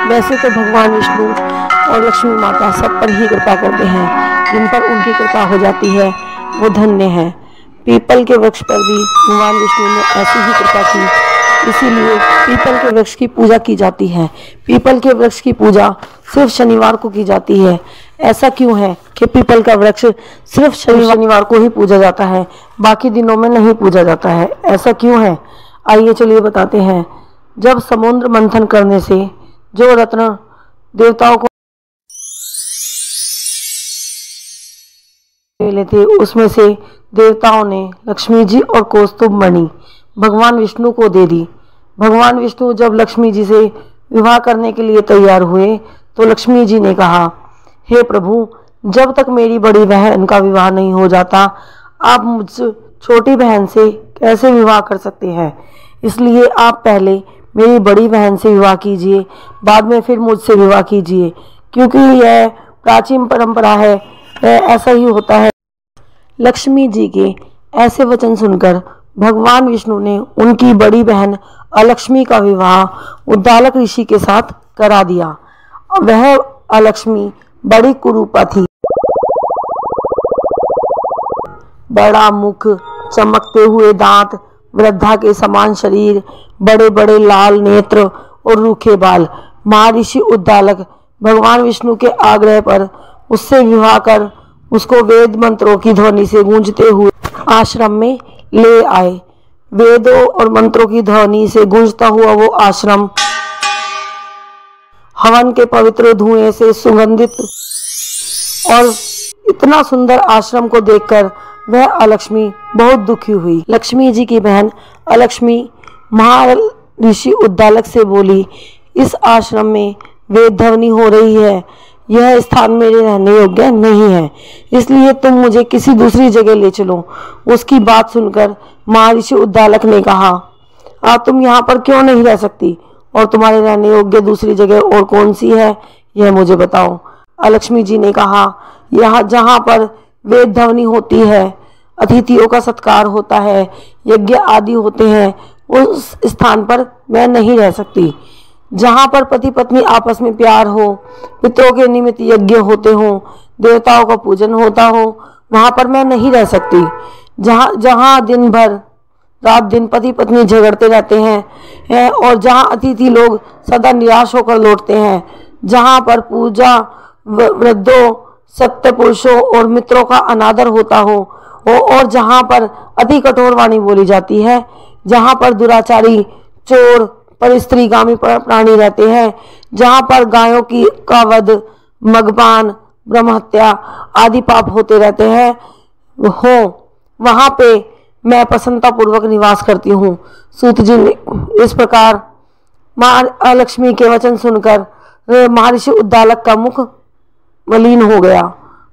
वैसे तो भगवान विष्णु और लक्ष्मी माता सब पर ही कृपा करते हैं, जिन पर उनकी कृपा हो जाती है वो धन्य है। पीपल के वृक्ष पर भी भगवान विष्णु ने ऐसी ही कृपा की, इसीलिए पीपल के वृक्ष की पूजा की जाती है। पीपल के वृक्ष की पूजा सिर्फ शनिवार को की जाती है। ऐसा क्यों है कि पीपल का वृक्ष सिर्फ शनिवार को ही पूजा जाता है, बाकी दिनों में नहीं पूजा जाता है? ऐसा क्यों है? आइए चलिए बताते हैं। जब समुद्र मंथन करने से जो रत्न देवताओं को मिले थे, उसमें से देवताओं ने लक्ष्मी जी और कौस्तुभ मणि भगवान विष्णु को दे दी। भगवान विष्णु जब लक्ष्मी जी से विवाह करने के लिए तैयार हुए तो लक्ष्मी जी ने कहा, हे प्रभु, जब तक मेरी बड़ी बहन का विवाह नहीं हो जाता, आप मुझसे छोटी बहन से कैसे विवाह कर सकते हैं? इसलिए आप पहले मेरी बड़ी बहन से विवाह कीजिए, बाद में फिर मुझसे विवाह कीजिए, क्योंकि यह प्राचीन परंपरा है, ऐसा ही होता है। लक्ष्मी जी के ऐसे वचन सुनकर भगवान विष्णु ने उनकी बड़ी बहन अलक्ष्मी का विवाह उद्दालक ऋषि के साथ करा दिया। वह अलक्ष्मी बड़ी कुरूपा थी, बड़ा मुख, चमकते हुए दांत, वृद्धा के समान शरीर, बड़े बड़े लाल नेत्र और रूखे बाल। महर्षि उद्दालक भगवान विष्णु के आग्रह पर उससे विवाह कर उसको वेद मंत्रों की ध्वनि से गूंजते हुए आश्रम में ले आए। वेदों और मंत्रों की ध्वनि से गूंजता हुआ वो आश्रम हवन के पवित्र धुएं से सुगंधित, और इतना सुंदर आश्रम को देखकर वह अलक्ष्मी बहुत दुखी हुई। लक्ष्मी जी की बहन अलक्ष्मी महर्षि उद्दालक से बोली, इस आश्रम में वेद ध्वनि हो रही है, यह स्थान मेरे रहने योग्य नहीं है, इसलिए तुम मुझे किसी दूसरी जगह ले चलो। उसकी बात सुनकर महर्षि उद्दालक ने कहा, तुम यहाँ पर क्यों नहीं रह सकती, और तुम्हारे रहने योग्य दूसरी जगह और कौन सी है, यह मुझे बताओ। अलक्ष्मी जी ने कहा, यहाँ जहाँ पर वेद ध्वनि होती है, अतिथियों का सत्कार होता है, यज्ञ आदि होते हैं, उस स्थान पर मैं नहीं रह सकती। जहाँ पर पति पत्नी आपस में प्यार हो, पितरों के निमित्त यज्ञ होते हो, देवताओं का पूजन होता हो, वहाँ पर मैं नहीं रह सकती। जहाँ दिन भर रात दिन पति पत्नी झगड़ते रहते हैं और जहाँ अतिथि लोग सदा निराश होकर लौटते हैं, जहाँ पर पूजा वृद्धों, सत्य पुरुषों और मित्रों का अनादर होता हो, और जहाँ पर अति कठोर वाणी बोली जाती है, जहाँ पर दुराचारी, चोर, परिस्त्रीगामी प्राणी रहते हैं, जहाँ पर गायों का वध, मगपान, ब्रह्महत्या आदि पाप होते रहते हैं, वहाँ पे मैं प्रसन्नता पूर्वक निवास करती हूँ। सूत जी ने इस प्रकार महालक्ष्मी के वचन सुनकर महर्षि उद्दालक का मुख मलिन हो गया,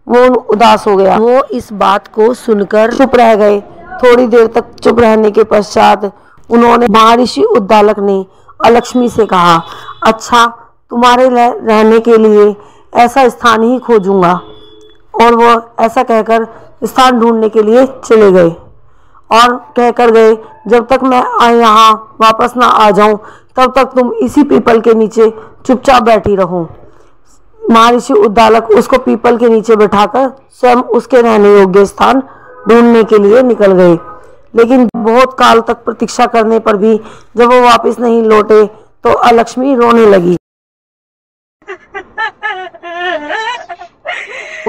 वो उदास हो गया। वो इस बात को सुनकर चुप रह गए। थोड़ी देर तक चुप रहने के पश्चात उन्होंने महर्षि उद्दालक ने अलक्ष्मी से कहा, अच्छा, तुम्हारे रहने के लिए ऐसा स्थान ही खोजूंगा। और वो ऐसा कहकर स्थान ढूंढने के लिए चले गए और कहकर गए, जब तक मैं यहाँ वापस ना आ जाऊं तब तक तुम इसी पीपल के नीचे चुपचाप बैठी रहो। महर्षि उद्दालक उसको पीपल के नीचे बैठाकर स्वयं उसके रहने योग्य स्थान ढूंढने के लिए निकल गए। लेकिन बहुत काल तक प्रतीक्षा करने पर भी जब वो वापस नहीं लौटे तो अलक्ष्मी रोने लगी।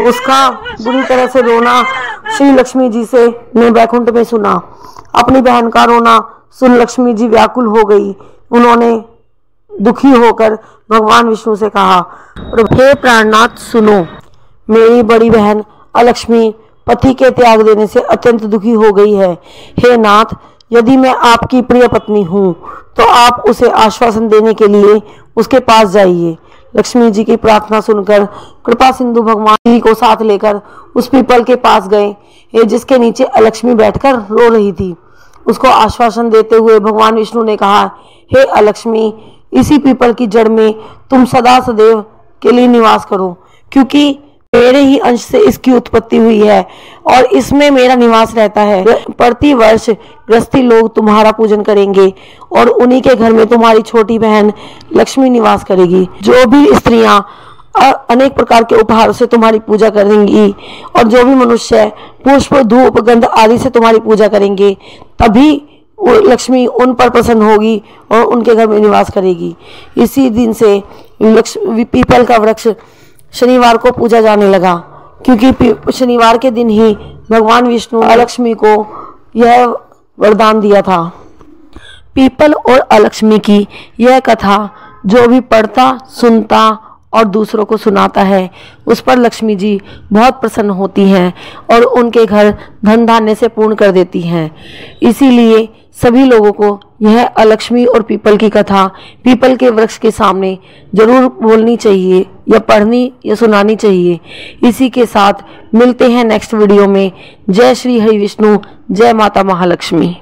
उसका बुरी तरह से रोना श्री लक्ष्मी जी से ने वैकुंठ में सुना। अपनी बहन का रोना सुन लक्ष्मी जी व्याकुल हो गई। उन्होंने दुखी होकर भगवान विष्णु से कहा, हे प्राणनाथ, सुनो, मेरी बड़ी बहन अलक्ष्मी पति के त्याग देने से अत्यंत दुखी हो गई है। हे नाथ, यदि मैं आपकी प्रिय पत्नी हूँ तो आप उसे आश्वासन देने के लिए उसके पास जाइए। लक्ष्मी जी की प्रार्थना सुनकर कृपा सिंधु भगवान जी को साथ लेकर उस पीपल के पास गए, जिसके नीचे अलक्ष्मी बैठकर रो रही थी। उसको आश्वासन देते हुए भगवान विष्णु ने कहा, हे अलक्ष्मी, इसी पीपल की जड़ में तुम सदा सदैव के लिए निवास करो, क्योंकि मेरे ही अंश से इसकी उत्पत्ति हुई है और इसमें मेरा निवास रहता है। प्रति वर्ष गृहस्थी लोग तुम्हारा पूजन करेंगे और उन्हीं के घर में तुम्हारी छोटी बहन लक्ष्मी निवास करेगी। जो भी स्त्रियां अनेक प्रकार के उपहारों से तुम्हारी पूजा करेंगी और जो भी मनुष्य पुष्प, धूप, गंध आदि से तुम्हारी पूजा करेंगे, तभी लक्ष्मी उन पर प्रसन्न होगी और उनके घर में निवास करेगी। इसी दिन से पीपल का वृक्ष शनिवार को पूजा जाने लगा, क्योंकि शनिवार के दिन ही भगवान विष्णु अलक्ष्मी को यह वरदान दिया था। पीपल और अलक्ष्मी की यह कथा जो भी पढ़ता, सुनता और दूसरों को सुनाता है, उस पर लक्ष्मी जी बहुत प्रसन्न होती हैं और उनके घर धन धान्य से पूर्ण कर देती हैं। इसीलिए सभी लोगों को यह अलक्ष्मी और पीपल की कथा पीपल के वृक्ष के सामने जरूर बोलनी चाहिए या पढ़नी या सुनानी चाहिए। इसी के साथ मिलते हैं नेक्स्ट वीडियो में। जय श्री हरि विष्णु, जय माता महालक्ष्मी।